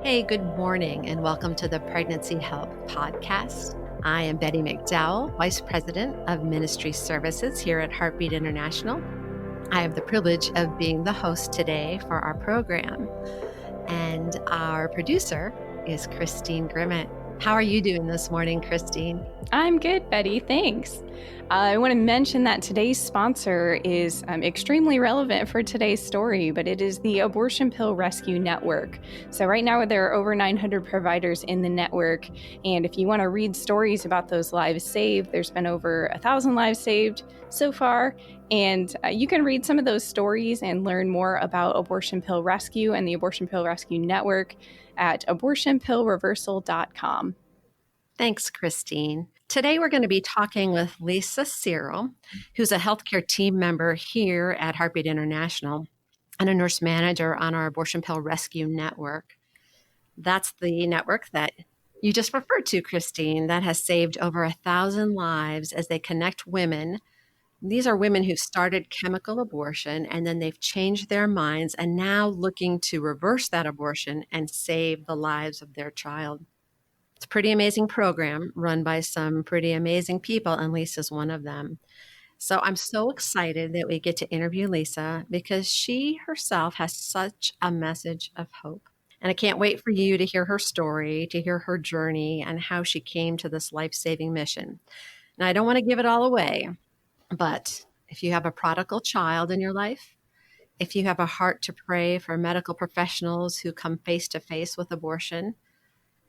Hey, good morning, and welcome to the Pregnancy Help Podcast. I am Betty McDowell, Vice President of Ministry Services here at Heartbeat International. I have the privilege of being the host today for our program, and our producer is Christine Grimmett. How are you doing this morning, Christine? I'm good, Betty. Thanks. I want to mention that today's sponsor is extremely relevant for today's story, but it is the Abortion Pill Rescue Network. So right now there are over 900 providers in the network, and if you want to read stories about those lives saved, there's been over 1,000 lives saved so far, and you can read some of those stories and learn more about Abortion Pill Rescue and the Abortion Pill Rescue Network at abortionpillreversal.com. Thanks, Christine. Today, we're going to be talking with Lisa Searle, who's a healthcare team member here at Heartbeat International and a nurse manager on our Abortion Pill Rescue Network. That's the network that you just referred to, Christine, that has saved over 1,000 lives as they connect women. These are women who've started chemical abortion and then they've changed their minds and now looking to reverse that abortion and save the lives of their child. It's a pretty amazing program run by some pretty amazing people, and Lisa's one of them. So I'm so excited that we get to interview Lisa because she herself has such a message of hope. And I can't wait for you to hear her story, to hear her journey, and how she came to this life-saving mission. Now, I don't want to give it all away, but if you have a prodigal child in your life, if you have a heart to pray for medical professionals who come face to face with abortion,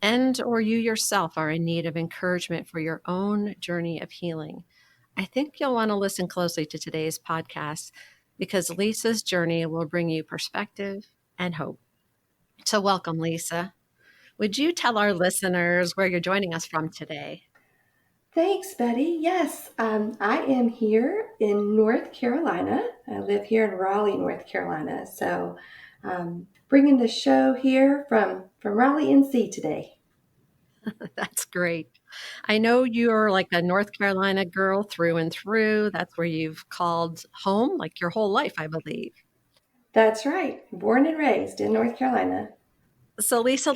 and or you yourself are in need of encouragement for your own journey of healing, I think you'll want to listen closely to today's podcast because Lisa's journey will bring you perspective and hope. So welcome, Lisa. Would you tell our listeners where you're joining us from today? Thanks, Betty. Yes, I am here in North Carolina. I live here in Raleigh, North Carolina. So, bringing the show here from Raleigh, NC today. That's great. I know you're like a North Carolina girl through and through. That's where you've called home like your whole life, I believe. That's right. Born and raised in North Carolina. So Lisa,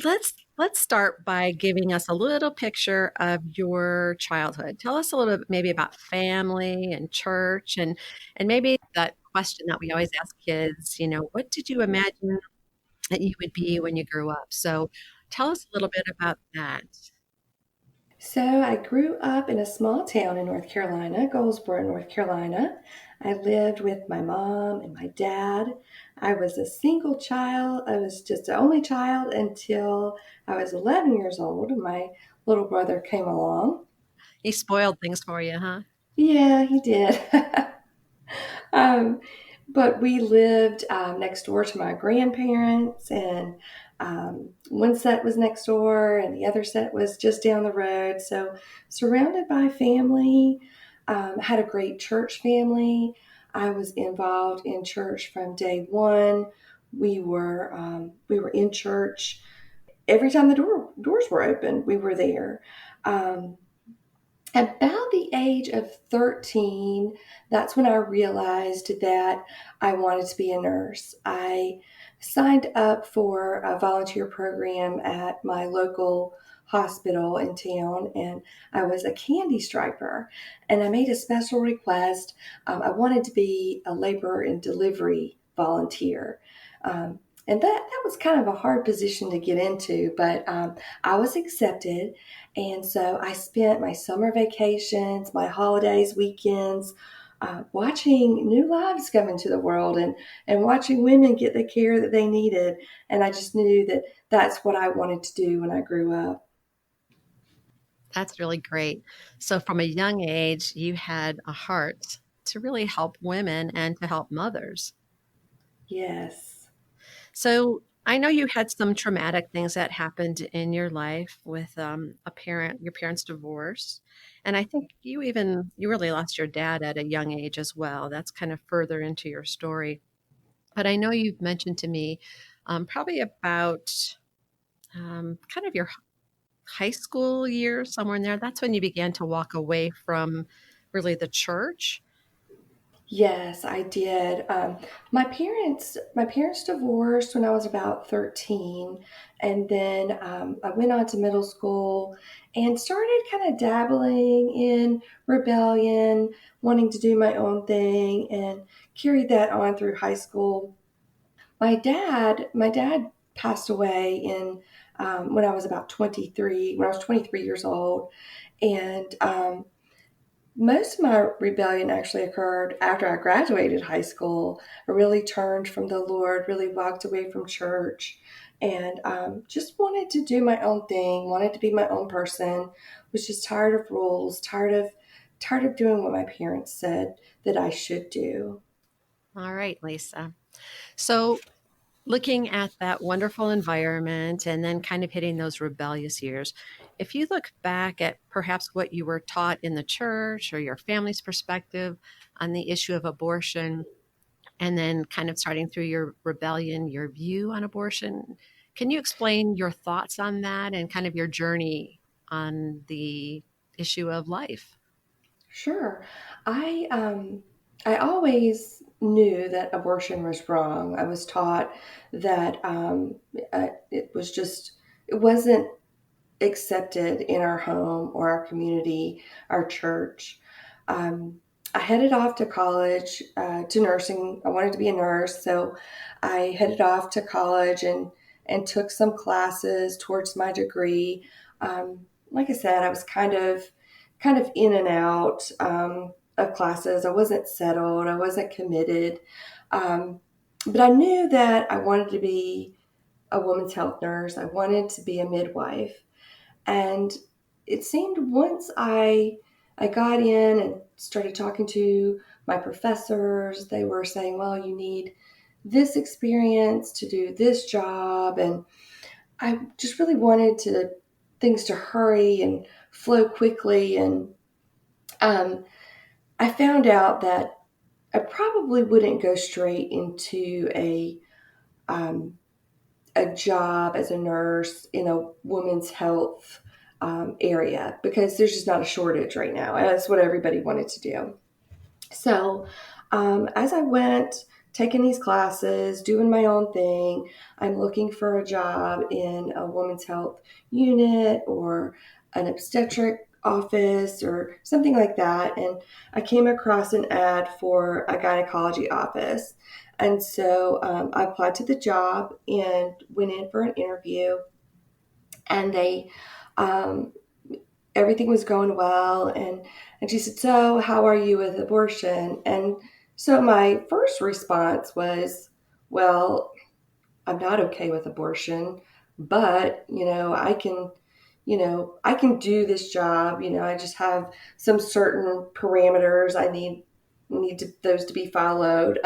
let's start by giving us a little picture of your childhood. Tell us a little bit maybe about family and church and maybe that question that we always ask kids, what did you imagine that you would be when you grew up? So tell us a little bit about that. So I grew up in a small town in North Carolina, Goldsboro, North Carolina. I lived with my mom and my dad. I was a single child. I was just the only child until I was 11 years old. My little brother came along. He spoiled things for you, huh? Yeah, he did. um, but we lived next door to my grandparents, and one set was next door, and the other set was just down the road. So, surrounded by family, had a great church family. I was involved in church from day one. We were in church every time the doors were open. We were there. Um, about the age of 13, that's when I realized that I wanted to be a nurse. I signed up for a volunteer program at my local hospital in town, and I was a candy striper. And I made a special request. I wanted to be a labor and delivery volunteer. Um, and that was kind of a hard position to get into, but I was accepted. And so I spent my summer vacations, my holidays, weekends, watching new lives come into the world and watching women get the care that they needed. And I just knew that that's what I wanted to do when I grew up. That's really great. So from a young age, you had a heart to really help women and to help mothers. Yes. So I know you had some traumatic things that happened in your life with your parents' divorce. And I think you really lost your dad at a young age as well. That's kind of further into your story. But I know you've mentioned to me probably about kind of your high school years, somewhere in there. That's when you began to walk away from really the church. Yes, I did. My parents divorced when I was about 13, and then I went on to middle school and started kind of dabbling in rebellion, wanting to do my own thing, and carried that on through high school. My dad passed away in when I was about 23, when I was 23 years old, and most of my rebellion actually occurred after I graduated high school. I really turned from the Lord, really walked away from church, and just wanted to do my own thing. Wanted to be my own person. Was just tired of rules, tired of doing what my parents said that I should do. All right, Lisa. So, looking at that wonderful environment and then kind of hitting those rebellious years, if you look back at perhaps what you were taught in the church or your family's perspective on the issue of abortion, and then kind of starting through your rebellion, your view on abortion, can you explain your thoughts on that and kind of your journey on the issue of life? Sure. I always knew that abortion was wrong. I was taught that it wasn't accepted in our home or our community, our church. Um, I headed off to college, to nursing. I wanted to be a nurse, so I headed off to college and took some classes towards my degree. Like I said, I was kind of in and out of classes. I wasn't settled. I wasn't committed. Um, but I knew that I wanted to be a women's health nurse. I wanted to be a midwife. And it seemed once I got in and started talking to my professors, they were saying, "Well, you need this experience to do this job." And I just really wanted to things to hurry and flow quickly. And um, I found out that I probably wouldn't go straight into um, a job as a nurse in a women's health area because there's just not a shortage right now. That's what everybody wanted to do. So, as I went, taking these classes, doing my own thing, I'm looking for a job in a women's health unit or an obstetric office or something like that. And I came across an ad for a gynecology office. And so I applied to the job and went in for an interview. And um, everything was going well. And she said, "So, how are you with abortion?" And so my first response was, "Well, I'm not okay with abortion, but, I can do this job. I just have some certain parameters I those to be followed."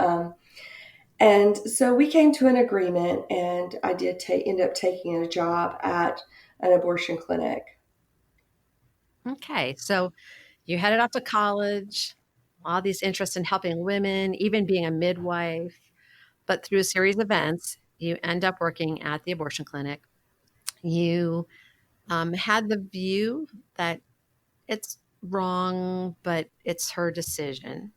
And so we came to an agreement, and I did end up taking a job at an abortion clinic. Okay, so you headed off to college, all these interests in helping women, even being a midwife, but through a series of events, you end up working at the abortion clinic. You had the view that it's wrong, but it's her decision.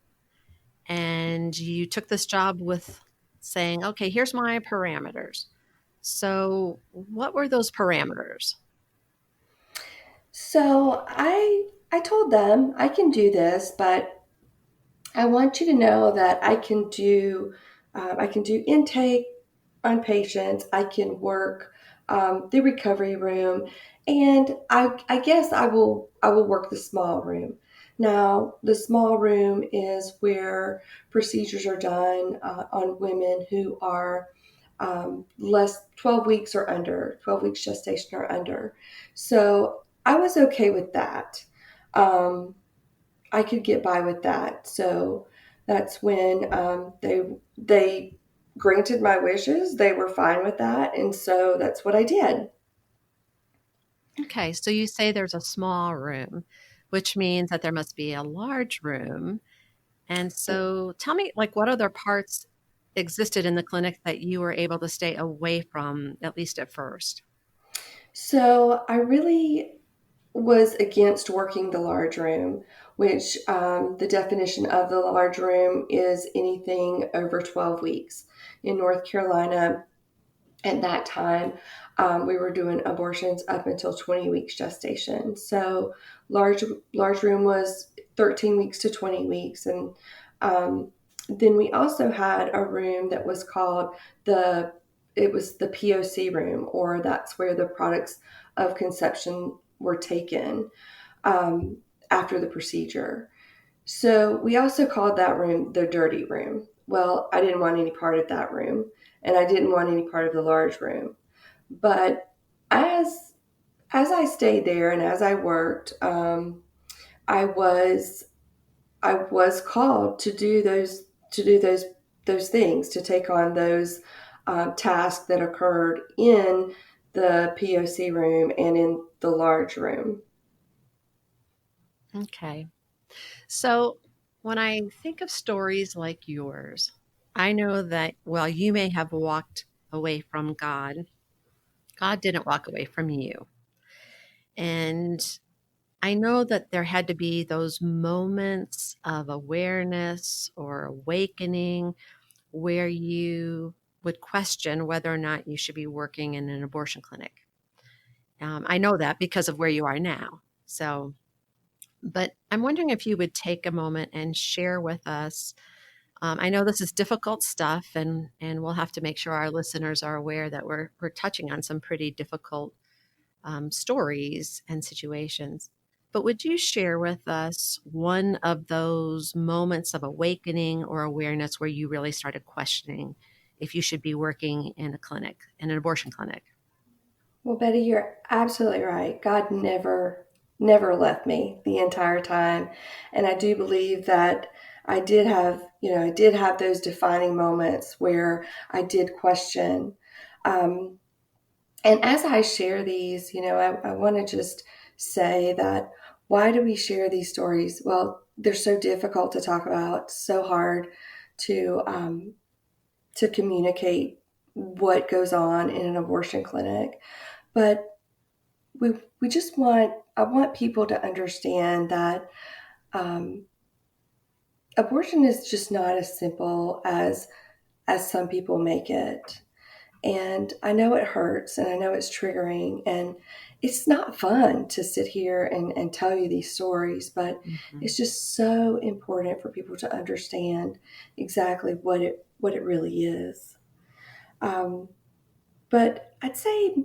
And you took this job with saying, okay, here's my parameters. So, what were those parameters? So I told them I can do this, but I want you to know that I can do intake on patients. I can work the recovery room, and I guess I will work the small room. Now, the small room is where procedures are done on women who are less 12 weeks or under, 12 weeks gestation or under. So I was okay with that. Um, I could get by with that. So that's when they granted my wishes. They were fine with that, and so that's what I did. Okay, so you say there's a small room, which means that there must be a large room. And so tell me, like, what other parts existed in the clinic that you were able to stay away from, at least at first? So I really was against working the large room. which the definition of the large room is anything over 12 weeks. In North Carolina, at that time, we were doing abortions up until 20 weeks gestation. So large room was 13 weeks to 20 weeks. And then we also had a room that was called it was the POC room, or that's where the products of conception were taken um, after the procedure. So we also called that room the dirty room. Well, I didn't want any part of that room, and I didn't want any part of the large room. But as I stayed there and as I worked, I was I was called to do those things, to take on those tasks that occurred in the POC room and in the large room. Okay. So when I think of stories like yours, I know that while you may have walked away from God, God didn't walk away from you. And I know that there had to be those moments of awareness or awakening where you would question whether or not you should be working in an abortion clinic. I know that because of where you are now. So, but I'm wondering if you would take a moment and share with us. I know this is difficult stuff, and we'll have to make sure our listeners are aware that we're touching on some pretty difficult stories and situations. But would you share with us one of those moments of awakening or awareness where you really started questioning if you should be working in a clinic, in an abortion clinic? Well, Betty, you're absolutely right. God never left me the entire time. And I do believe that I did have those defining moments where I did question. Um, and as I share these, I want to just say that, why do we share these stories? Well, they're so difficult to talk about, so hard to communicate what goes on in an abortion clinic. But we just I want people to understand that um, abortion is just not as simple as some people make it. And I know it hurts, and I know it's triggering, and it's not fun to sit here and tell you these stories, but Mhm. it's just so important for people to understand exactly what it really is. Um, but I'd say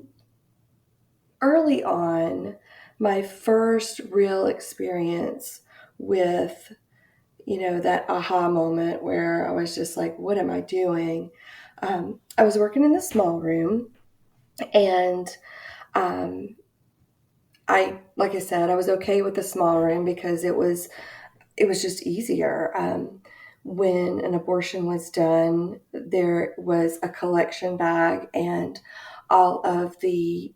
early on, my first real experience with, that aha moment where I was just like, what am I doing? I was working in the small room, and like I said, I was okay with the small room because it was just easier. When an abortion was done, there was a collection bag, and all of the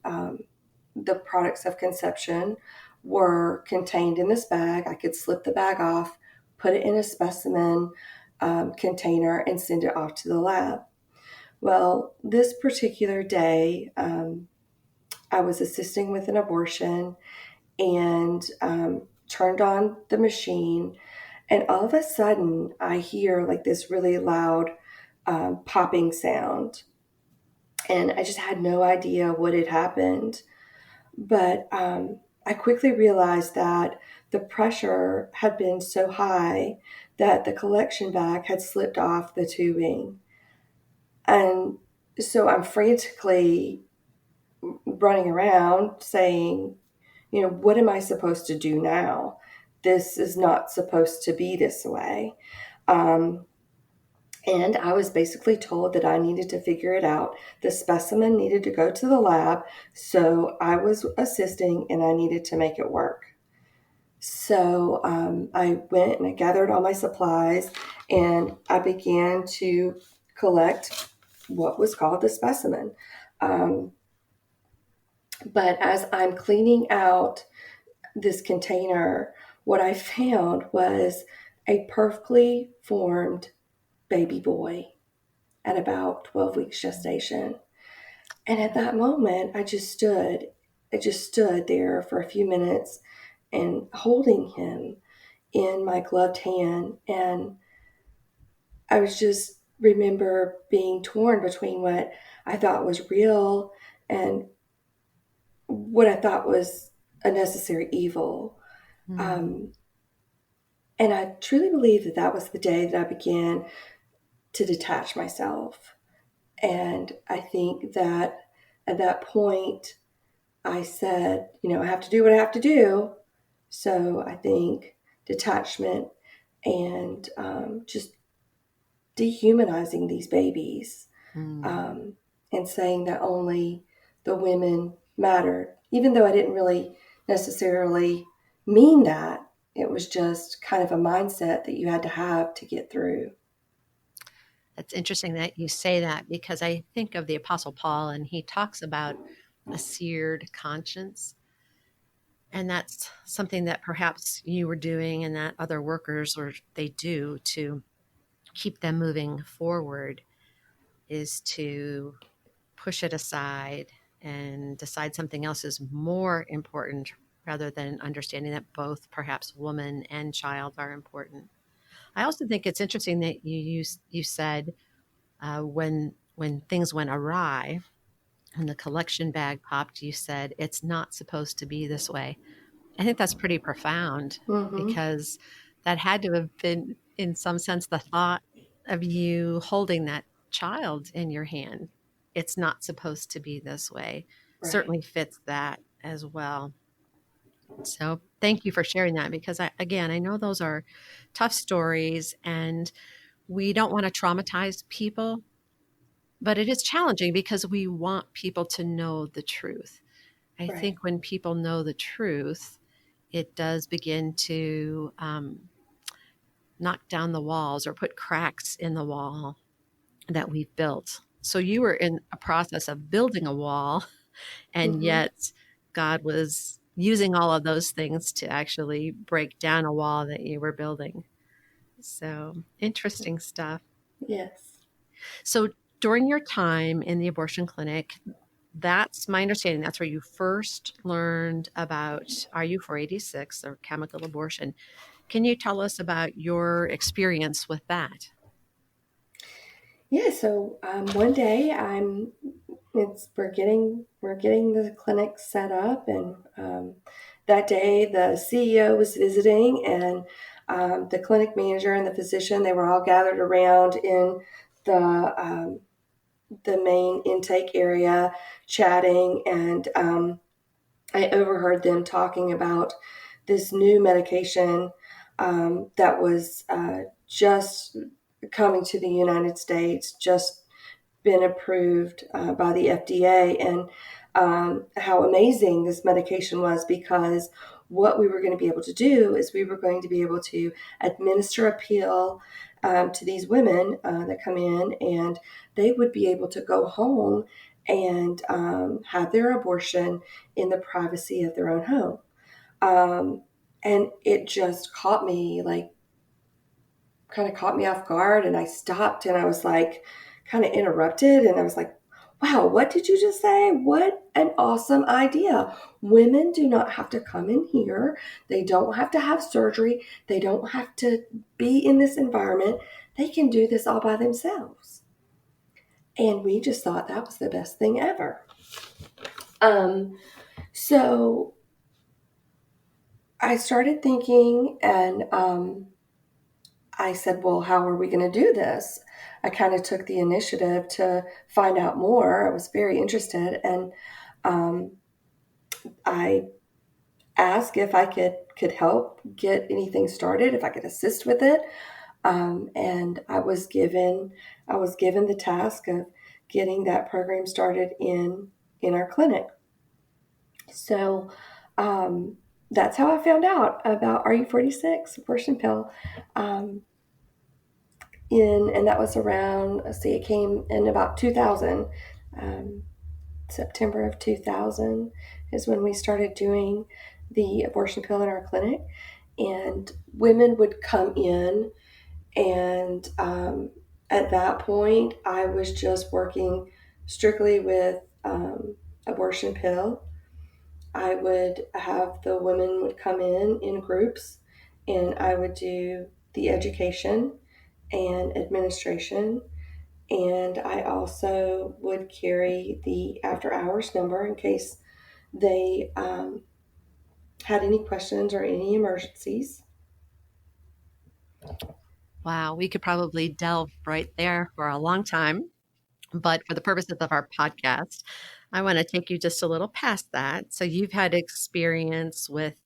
products of conception were contained in this bag. I could slip the bag off, put it in a specimen container, and send it off to the lab. Well, this particular day, I was assisting with an abortion, and turned on the machine, and all of a sudden I hear like this really loud popping sound, and I just had no idea what had happened. But I quickly realized that the pressure had been so high that the collection bag had slipped off the tubing. And so I'm frantically running around saying, what am I supposed to do now? This is not supposed to be this way. Um, and I was basically told that I needed to figure it out. The specimen needed to go to the lab, so I was assisting and I needed to make it work. So I went and I gathered all my supplies, and I began to collect what was called the specimen. Um, but as I'm cleaning out this container, what I found was a perfectly formed baby boy at about 12 weeks gestation. And at that moment, I just stood there for a few minutes and holding him. in my gloved hand. And I was just remember being torn between what I thought was real and what I thought was a necessary evil. Mm. Um, and I truly believe that that was the day that I began to detach myself. And I think that at that point, I said, I have to do what I have to do. So I think detachment and just dehumanizing these babies, Mm. um, and saying that only the women mattered, even though I didn't really necessarily mean that. It was just kind of a mindset that you had to have to get through. It's interesting that you say that because I think of the Apostle Paul and he talks about a seared conscience. And that's something that perhaps you were doing and that other workers or they do to keep them moving forward is to push it aside and decide something else is more important rather than understanding that both perhaps woman and child are important. I also think it's interesting that you said when things went awry and the collection bag popped, you said it's not supposed to be this way. I think that's pretty profound Mm-hmm. because that had to have been, in some sense, the thought of you holding that child in your hand. It's not supposed to be this way. Right. Certainly fits that as well. So thank you for sharing that because again, I know those are tough stories and we don't want to traumatize people, but it is challenging because we want people to know the truth. I Right. think when people know the truth, it does begin to knock down the walls or put cracks in the wall that we've built. So you were in a process of building a wall, and Mm-hmm. yet God was using all of those things to actually break down a wall that you were building. So interesting stuff. Yes. So during your time in the abortion clinic, that's my understanding. That's where you first learned about RU486 or chemical abortion. Can you tell us about your experience with that? Yeah. So one day we're getting the clinic set up, and that day the CEO was visiting, and the clinic manager and the physician, they were all gathered around in the um, the main intake area chatting, and I overheard them talking about this new medication that was just coming to the United States, just been approved by the FDA, and how amazing this medication was, because what we were going to be able to do is we were going to be able to administer a pill to these women that come in, and they would be able to go home and have their abortion in the privacy of their own home. Um, and it just caught me, like, kind of caught me off guard, and I stopped and I was like, kind of interrupted, and I was like, wow, what did you just say? What an awesome idea. Women do not have to come in here. They don't have to have surgery. They don't have to be in this environment. They can do this all by themselves. And we just thought that was the best thing ever. So I started thinking, and I said, well, how are we going to do this? I kind of took the initiative to find out more. I was very interested, and um, I asked if I could help get anything started, if I could assist with it. And I was given the task of getting that program started in our clinic. So um, that's how I found out about RU46 abortion pill. Um, and that was around, let's see, it came in about 2000. um, September of 2000 is when we started doing the abortion pill in our clinic, and women would come in, and at that point I was just working strictly with abortion pill. I would have the women would come in groups, and I would do the education and administration. And I also would carry the after hours number in case they had any questions or any emergencies. Wow, we could probably delve right there for a long time. But for the purposes of our podcast, I want to take you just a little past that. So you've had experience with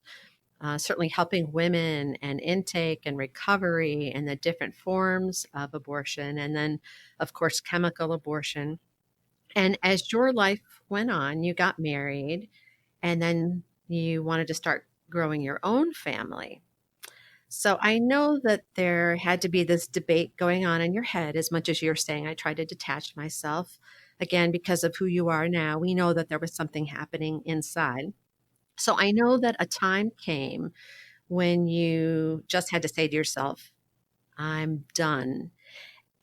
certainly helping women and intake and recovery and the different forms of abortion, and then, of course, chemical abortion. And as your life went on, you got married, and then you wanted to start growing your own family. So I know that there had to be this debate going on in your head, as much as you're saying, I tried to detach myself. Again, because of who you are now, we know that there was something happening inside. So I know that a time came when you just had to say to yourself, I'm done.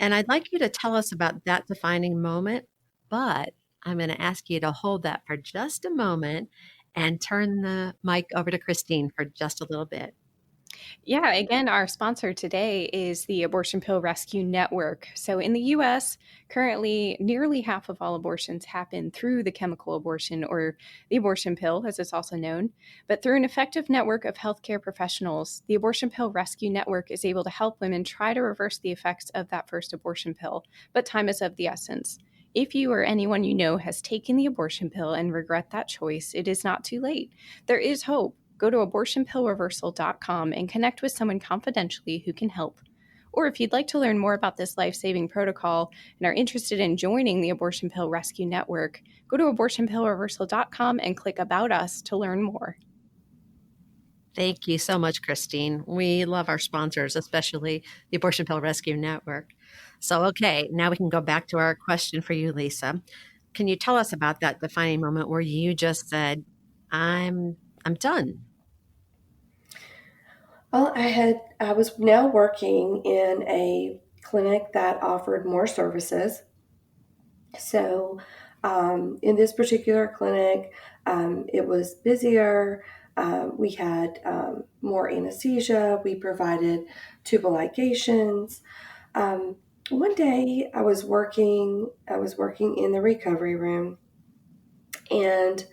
And I'd like you to tell us about that defining moment, but I'm going to ask you to hold that for just a moment and turn the mic over to Christine for just a little bit. Yeah, again, our sponsor today is the Abortion Pill Rescue Network. So in the US, currently nearly half of all abortions happen through the chemical abortion, or the abortion pill, as it's also known. But through an effective network of healthcare professionals, the Abortion Pill Rescue Network is able to help women try to reverse the effects of that first abortion pill. But time is of the essence. If you or anyone you know has taken the abortion pill and regret that choice, it is not too late. There is hope. Go to abortionpillreversal.com and connect with someone confidentially who can help. Or if you'd like to learn more about this life-saving protocol and are interested in joining the Abortion Pill Rescue Network, go to abortionpillreversal.com and click About Us to learn more. Thank you so much, Christine. We love our sponsors, especially the Abortion Pill Rescue Network. So, okay, now we can go back to our question for you, Lisa. Can you tell us about that defining moment where you just said, I'm done? Well, I was now working in a clinic that offered more services. So, in this particular clinic, it was busier. We had more anesthesia. We provided tubal ligations. Um, One day, I was working in the recovery room, and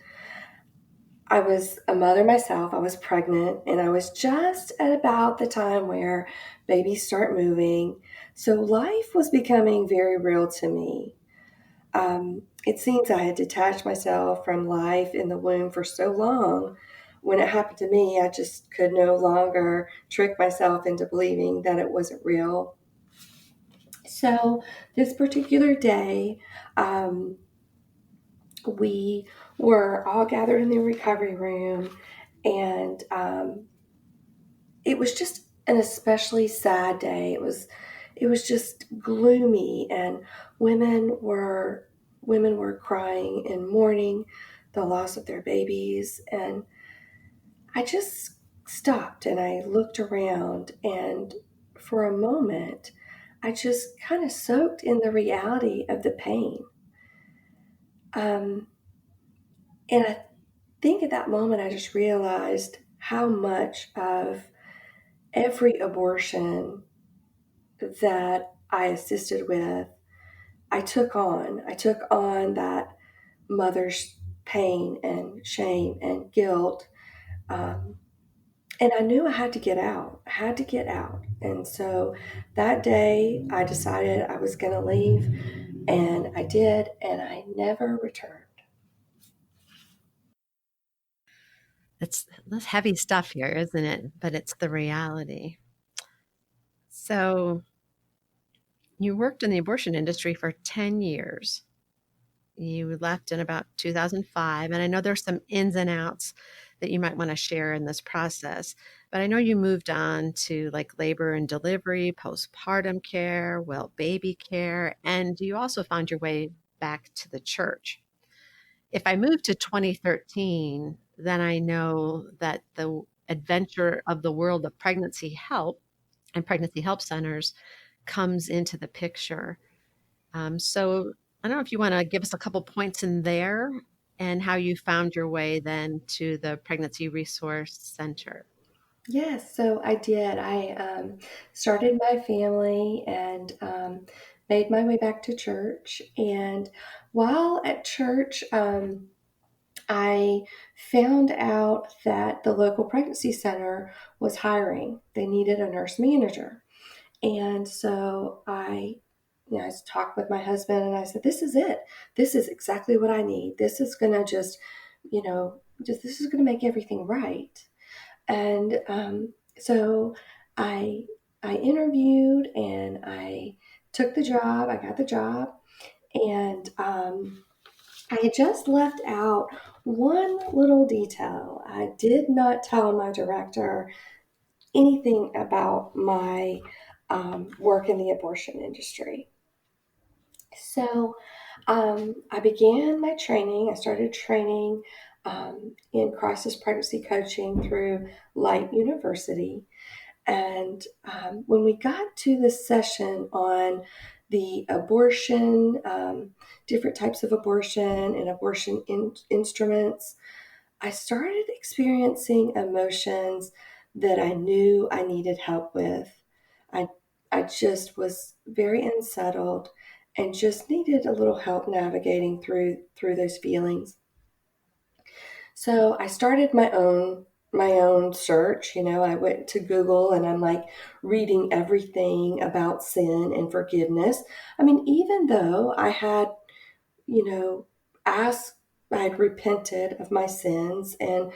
I was a mother myself. I was pregnant, and I was just at about the time where babies start moving. So life was becoming very real to me. It seems I had detached myself from life in the womb for so long. When it happened to me, I just could no longer trick myself into believing that it wasn't real. So, this particular day, um, we were all gathered in the recovery room, and it was just an especially sad day. It was just gloomy, and women were women were crying and mourning the loss of their babies. And I just stopped and I looked around, and for a moment I just kind of soaked in the reality of the pain. Um, and I think at that moment I just realized how much of every abortion that I assisted with, I took on. I took on that mother's pain and shame and guilt. Um, and I knew I had to get out. I had to get out. And so that day I decided I was going to leave, and I did, and I never returned. That's heavy stuff here, isn't it? But it's the reality. So, you worked in the abortion industry for 10 years. You left in about 2005, and I know there's some ins and outs that you might want to share in this process. But I know you moved on to like labor and delivery, postpartum care, well, baby care, and you also found your way back to the church. If I move to 2013, then I know that the adventure of the world of pregnancy help and pregnancy help centers comes into the picture. So I don't know if you want to give us a couple points in there and how you found your way then to the Pregnancy Resource Center. Yes, so I did. I started my family and made my way back to church. And while at church, I found out that the local pregnancy center was hiring. They needed a nurse manager. And so I talked with my husband and I said, this is it. This is exactly what I need. This is going to this is going to make everything right. And so I I interviewed and I took the job. I got the job, and I had just left out one little detail. I did not tell my director anything about my work in the abortion industry. So I began my training. I started training in crisis pregnancy coaching through Light University. And when we got to the session on the abortion, different types of abortion and abortion instruments, I started experiencing emotions that I knew I needed help with. I, I just was very unsettled and just needed a little help navigating through those feelings. So I started my own search. I went to Google and I'm like reading everything about sin and forgiveness. I mean, even though I had, you know, asked, I had repented of my sins, and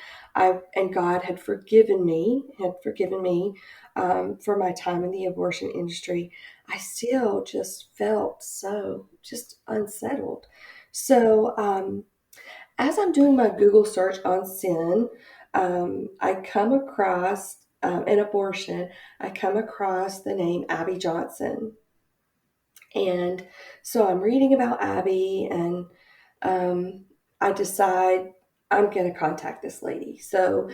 God had forgiven me for my time in the abortion industry. I still just felt so just unsettled. So as I'm doing my Google search on sin, I come across an abortion. I come across the name Abby Johnson. And so I'm reading about Abby, and I decide I'm going to contact this lady. So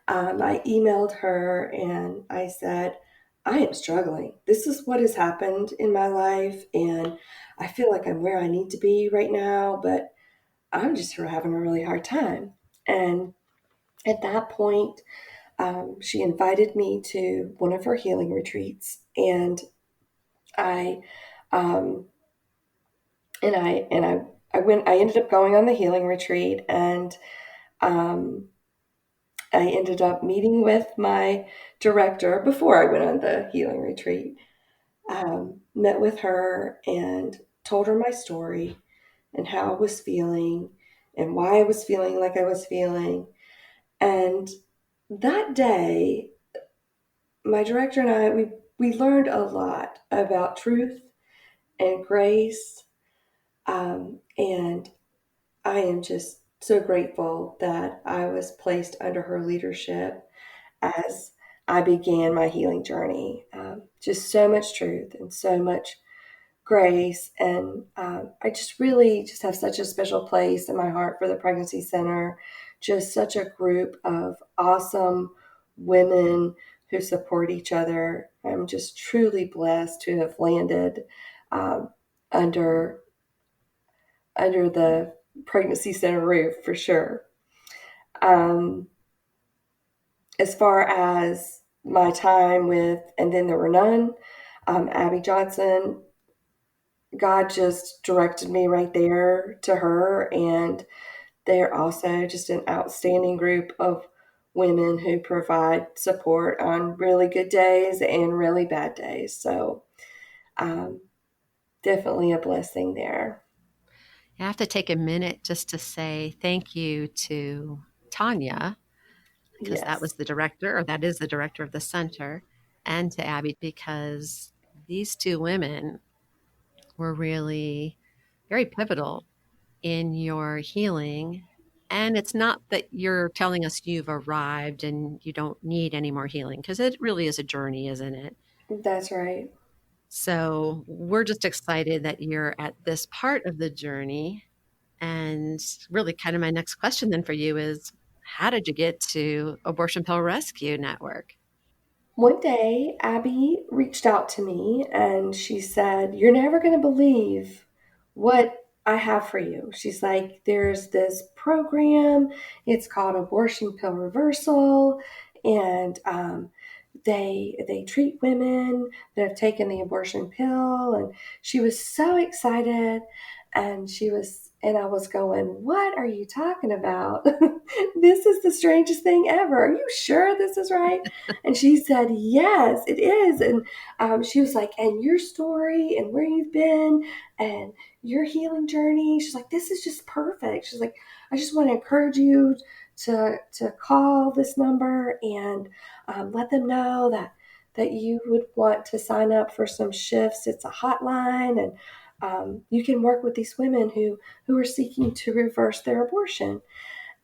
I emailed her and I said, I am struggling. This is what has happened in my life, and I feel like I'm where I need to be right now, but I'm just having a really hard time. And at that point, she invited me to one of her healing retreats, and I, um, I went. I ended up going on the healing retreat, and um, I ended up meeting with my director before I went on the healing retreat. Met with her and told her my story and how I was feeling and why I was feeling like I was feeling. And that day, my director and we learned a lot about truth and grace. And I am just so grateful that I was placed under her leadership as I began my healing journey. Just so much truth and so much grace, and I just really just have such a special place in my heart for the pregnancy center. Just such a group of awesome women who support each other. I'm just truly blessed to have landed um, under the pregnancy center roof for sure. Um, as far as my time with And Then There Were None, Abby Johnson, God just directed me right there to her. And they're also just an outstanding group of women who provide support on really good days and really bad days. So, um, definitely a blessing there. I have to take a minute just to say thank you to Tanya, because that was Yes, the director, or that is the director of the center, and to Abby, because these two women were really very pivotal in your healing. And it's not that you're telling us you've arrived and you don't need any more healing, because it really is a journey, isn't it? that's right. So we're just excited that you're at this part of the journey. And really, kind of my next question then for you is, how did you get to Abortion Pill Rescue Network? One day, Abby reached out to me and she said, "You're never going to believe what I have for you." She's like, "There's this program, it's called Abortion Pill Reversal, and they treat women that have taken the abortion pill. And she was so excited, and I was going, what are you talking about? This is the strangest thing ever. Are you sure this is right? And she said, yes, it is. And she was like, and your story and where you've been and your healing journey. She's like, this is just perfect. She's like, I just want to encourage you to call this number and let them know that you would want to sign up for some shifts. It's a hotline, and you can work with these women who are seeking to reverse their abortion.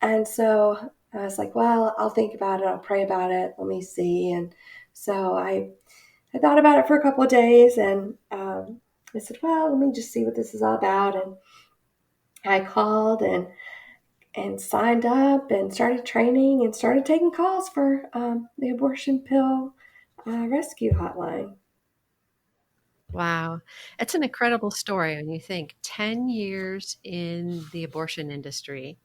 And so I was like, well, I'll think about it. I'll pray about it. Let me see. And so I thought about it for a couple of days, and I said, well, let me just see what this is all about. And I called and signed up and started training and started taking calls for the abortion pill rescue hotline. Wow. It's an incredible story when you think 10 years in the abortion industry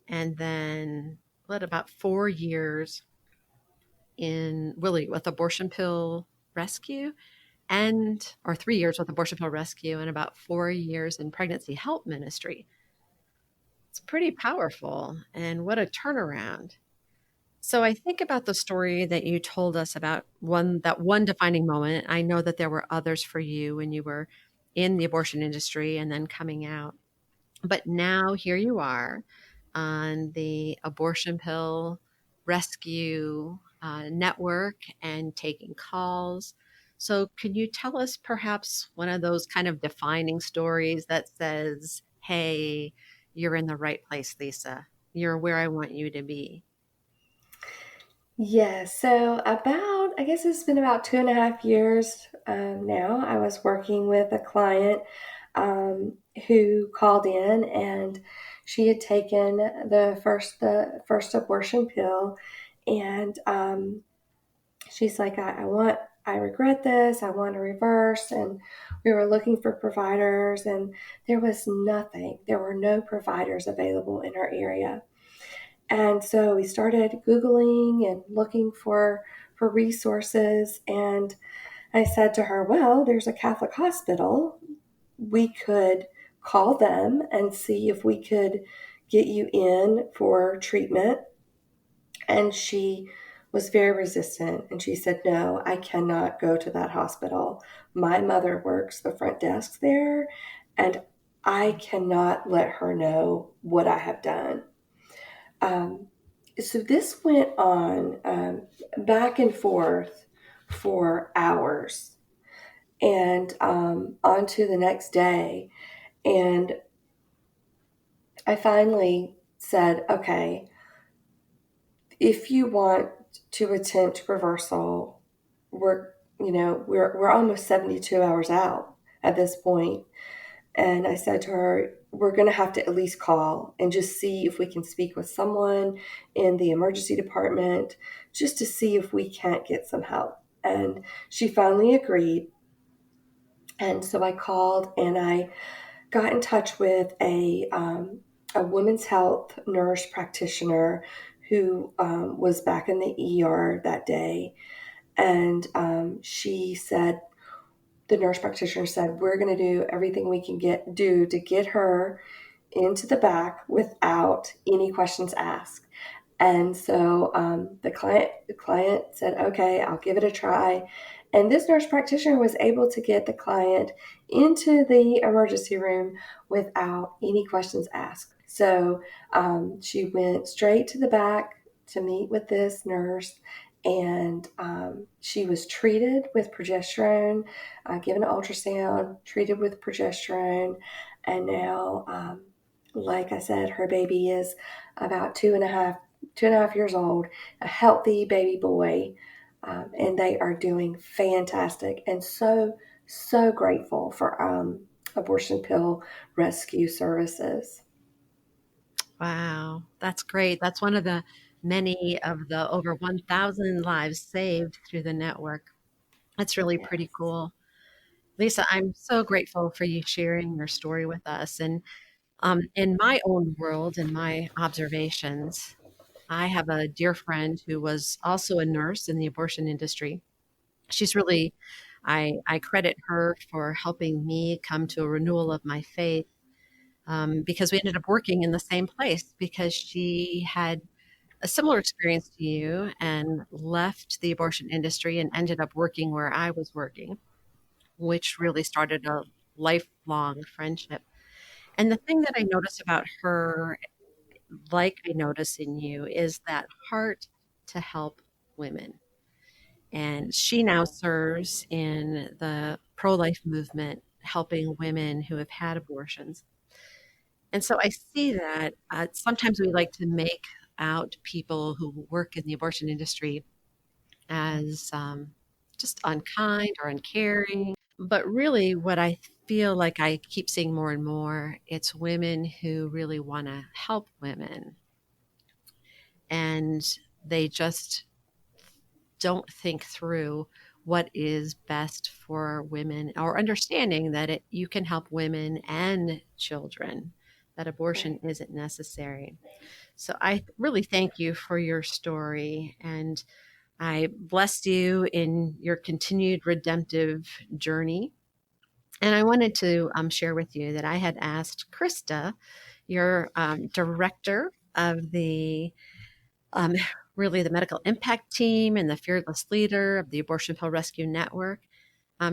and then what about 4 years in really with abortion pill rescue and or 3 years with abortion pill rescue and about 4 years in pregnancy help ministry. It's pretty powerful and what a turnaround. So I think about the story that you told us about one defining moment. I know that there were others for you when you were in the abortion industry and then coming out. But now here you are on the abortion pill rescue network and taking calls. So could you tell us perhaps one of those kind of defining stories that says, hey, you're in the right place, Lisa. You're where I want you to be. Yes, so I guess it's been about 2.5 years now. I was working with a client who called in, and she had taken the first abortion pill, and she's like, I regret this. I want to reverse. And we were looking for providers, and there was nothing. There were no providers available in our area. And so we started Googling and looking for resources. And I said to her, well, there's a Catholic hospital. We could call them and see if we could get you in for treatment. And she was very resistant. And she said, no, I cannot go to that hospital. My mother works the front desk there, and I cannot let her know what I have done. Um, so this went on back and forth for hours, and on to the next day. And I finally said, okay, if you want to attempt reversal, we're almost 72 hours out at this point. And I said to her, we're going to have to at least call and just see if we can speak with someone in the emergency department just to see if we can't get some help. And she finally agreed. And so I called and I got in touch with a women's health nurse practitioner who was back in the ER that day. And she said, the nurse practitioner said, we're going to do everything we can do to get her into the back without any questions asked. And so the client said, okay, I'll give it a try. And this nurse practitioner was able to get the client into the emergency room without any questions asked. So she went straight to the back to meet with this nurse, and she was treated with progesterone, given an ultrasound, treated with progesterone, and now, like I said, her baby is about 2.5 years old, a healthy baby boy, and they are doing fantastic, and so grateful for abortion pill rescue services. Wow, that's great. That's one of the many of the over 1,000 lives saved through the network. That's really pretty Yes. cool. Lisa, I'm so grateful for you sharing your story with us. And in my own world and my observations, I have a dear friend who was also a nurse in the abortion industry. She's really, I credit her for helping me come to a renewal of my faith, because we ended up working in the same place because she had a similar experience to you and left the abortion industry and ended up working where I was working, which really started a lifelong friendship. And the thing that I notice about her, like I notice in you, is that heart to help women. And she now serves in the pro life movement, helping women who have had abortions. And so I see that sometimes we like to make out people who work in the abortion industry as just unkind or uncaring. But really, what I feel like I keep seeing more and more, it's women who really want to help women. And they just don't think through what is best for women, or understanding that you can help women and children, that abortion Right. isn't necessary. So I really thank you for your story, and I bless you in your continued redemptive journey. And I wanted to share with you that I had asked Krista, your director of the um, really the medical impact team and the fearless leader of the Abortion Pill Rescue Network,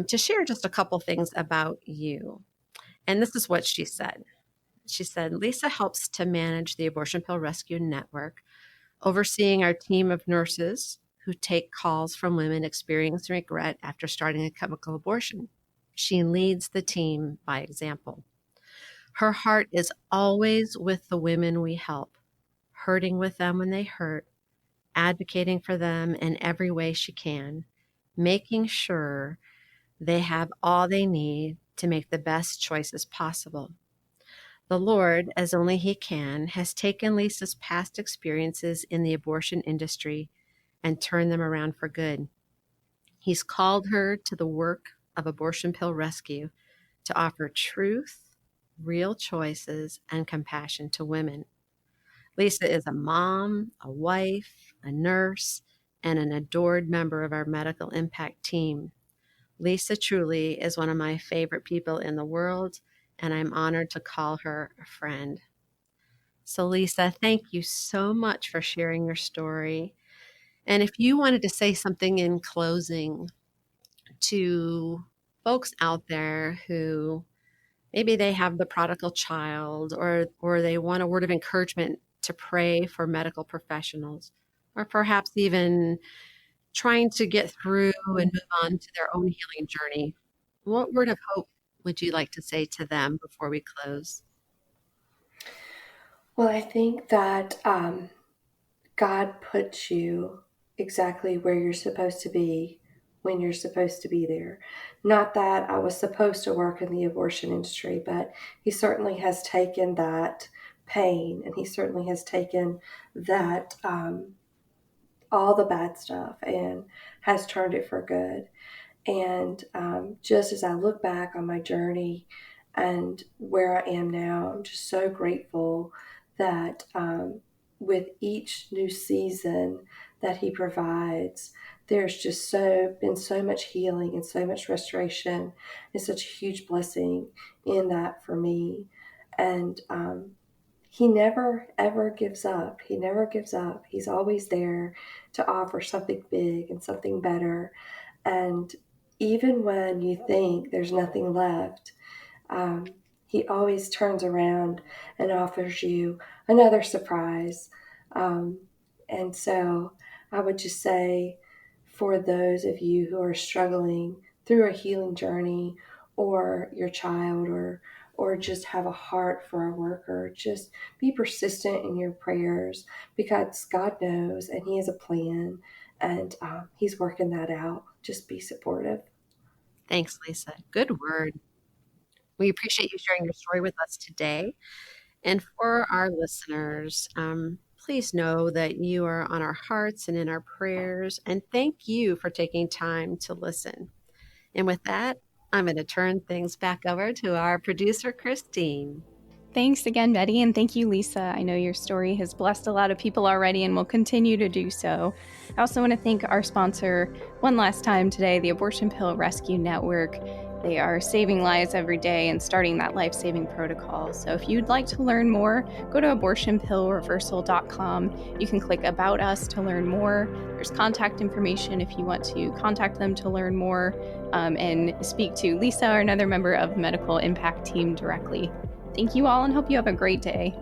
to share just a couple things about you. And this is what she said. She said, Lisa helps to manage the Abortion Pill Rescue Network, overseeing our team of nurses who take calls from women experiencing regret after starting a chemical abortion. She leads the team by example. Her heart is always with the women we help, hurting with them when they hurt, advocating for them in every way she can, making sure they have all they need to make the best choices possible. The Lord, as only He can, has taken Lisa's past experiences in the abortion industry and turned them around for good. He's called her to the work of abortion pill rescue to offer truth, real choices, and compassion to women. Lisa is a mom, a wife, a nurse, and an adored member of our medical impact team. Lisa truly is one of my favorite people in the world, and I'm honored to call her a friend. So, Lisa, thank you so much for sharing your story. And if you wanted to say something in closing to folks out there who maybe they have the prodigal child, or they want a word of encouragement to pray for medical professionals, or perhaps even trying to get through and move on to their own healing journey, what word of hope would you like to say to them before we close? Well, I think that God puts you exactly where you're supposed to be when you're supposed to be there. Not that I was supposed to work in the abortion industry, but He certainly has taken that pain and He certainly has taken that all the bad stuff and has turned it for good. And just as I look back on my journey and where I am now, I'm just so grateful that with each new season that He provides, there's just been so much healing and so much restoration and such a huge blessing in that for me. And He never ever gives up. He never gives up. He's always there to offer something big and something better. And even when you think there's nothing left, um, He always turns around and offers you another surprise. Um, and so I would just say, for those of you who are struggling through a healing journey, or your child, or just have a heart for a worker, just be persistent in your prayers, because God knows and He has a plan, and He's working that out. Just be supportive. Thanks, Lisa. Good word. We appreciate you sharing your story with us today. And for our listeners, please know that you are on our hearts and in our prayers. And thank you for taking time to listen. And with that, I'm going to turn things back over to our producer, Christine. Thanks again, Betty, and thank you, Lisa. I know your story has blessed a lot of people already and will continue to do so. I also want to thank our sponsor one last time today, the Abortion Pill Rescue Network. They are saving lives every day and starting that life-saving protocol. So if you'd like to learn more, go to abortionpillreversal.com. You can click About Us to learn more. There's contact information if you want to contact them to learn more and speak to Lisa or another member of the Medical Impact Team directly. Thank you all and hope you have a great day.